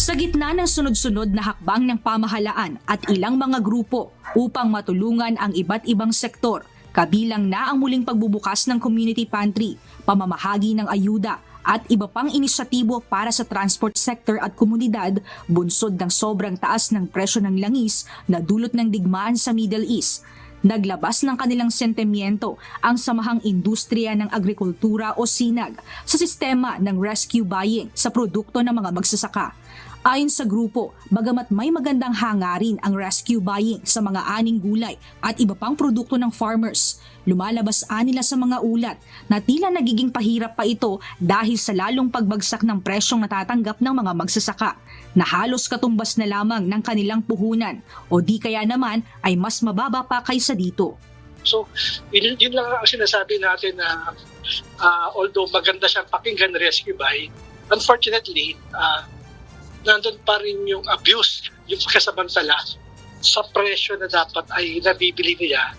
Sa gitna ng sunod-sunod na hakbang ng pamahalaan at ilang mga grupo upang matulungan ang iba't ibang sektor, kabilang na ang muling pagbubukas ng community pantry, pamamahagi ng ayuda at iba pang inisyatibo para sa transport sector at komunidad, bunsod ng sobrang taas ng presyo ng langis na dulot ng digmaan sa Middle East. Naglabas ng kanilang sentimiento ang Samahang Industriya ng Agrikultura o SINAG sa sistema ng rescue buying sa produkto ng mga magsasaka. Ayon sa grupo, bagamat may magandang hangarin ang rescue buying sa mga aning gulay at iba pang produkto ng farmers, lumalabas nila sa mga ulat na tila nagiging pahirap pa ito dahil sa lalong pagbagsak ng presyong natatanggap ng mga magsasaka na halos katumbas na lamang ng kanilang puhunan o di kaya naman ay mas mababa pa kaysa dito. So, yun lang ang sinasabi natin na although maganda siyang pakinggan rescue buy, unfortunately, nandun pa rin yung abuse, yung pagkasamantala sa presyo na dapat ay nabibili nila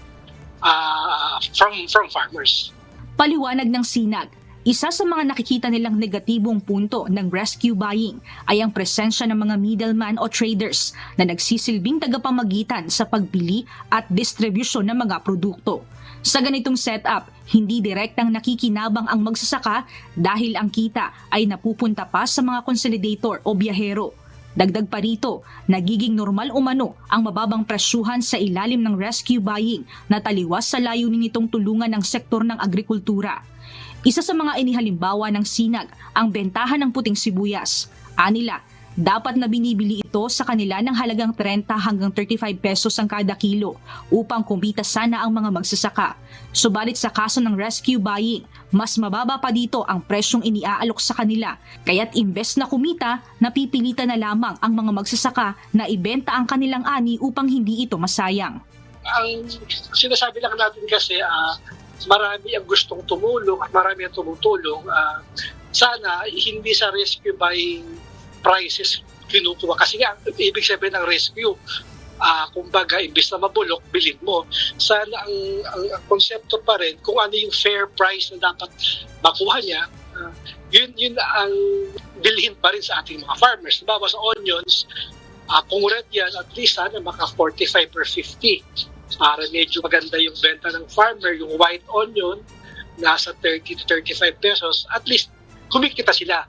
from farmers. Paliwanag ng SINAG, isa sa mga nakikita nilang negatibong punto ng rescue buying ay ang presensya ng mga middleman o traders na nagsisilbing tagapamagitan sa pagbili at distribusyon ng mga produkto. Sa ganitong setup, hindi direktang nakikinabang ang magsasaka dahil ang kita ay napupunta pa sa mga consolidator o biyahero. Dagdag pa rito, nagiging normal umano ang mababang presyuhan sa ilalim ng rescue buying na taliwas sa layunin nitong tulungan ng sektor ng agrikultura. Isa sa mga inihalimbawa ng SINAG ang bentahan ng puting sibuyas. Anila, dapat na binibili ito sa kanila ng halagang 30 hanggang 35 pesos ang kada kilo upang kumita sana ang mga magsasaka. Subalit sa kaso ng rescue buying, mas mababa pa dito ang presyong iniaalok sa kanila, kaya't imbes na kumita, napipilitan na lamang ang mga magsasaka na ibenta ang kanilang ani upang hindi ito masayang. Ang sinasabi lang natin kasi marami ang gustong tumulong at marami ang tumutulong. Sana hindi sa rescue buying prices kinukuha kasi nga ibig sabihin ng rescue kumbaga imbes na mabulok bilhin mo, sana ang konsepto pa rin kung ano yung fair price na dapat makuha niya, yun ang bilhin pa rin sa ating mga farmers. Diba sa onions, kung red yan at least sana maka 45 per 50 para medyo maganda yung benta ng farmer. Yung white onion nasa 30 to 35 pesos, at least kumikita sila.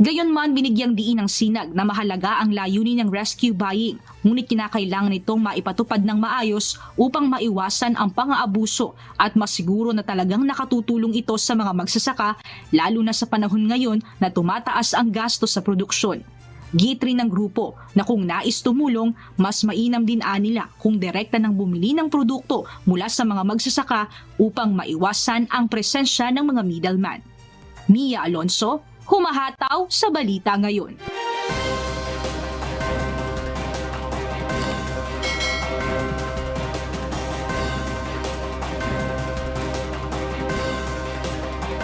Gayunman, binigyang diin ng SINAG na mahalaga ang layunin ng rescue buying, ngunit kinakailangan nitong maipatupad ng maayos upang maiwasan ang pang-aabuso at masiguro na talagang nakatutulong ito sa mga magsasaka, lalo na sa panahon ngayon na tumataas ang gastos sa produksyon. Git rin ng grupo na kung nais tumulong, mas mainam din nila kung direkta nang bumili ng produkto mula sa mga magsasaka upang maiwasan ang presensya ng mga middleman. Mia Alonso, humahataw sa Balita Ngayon.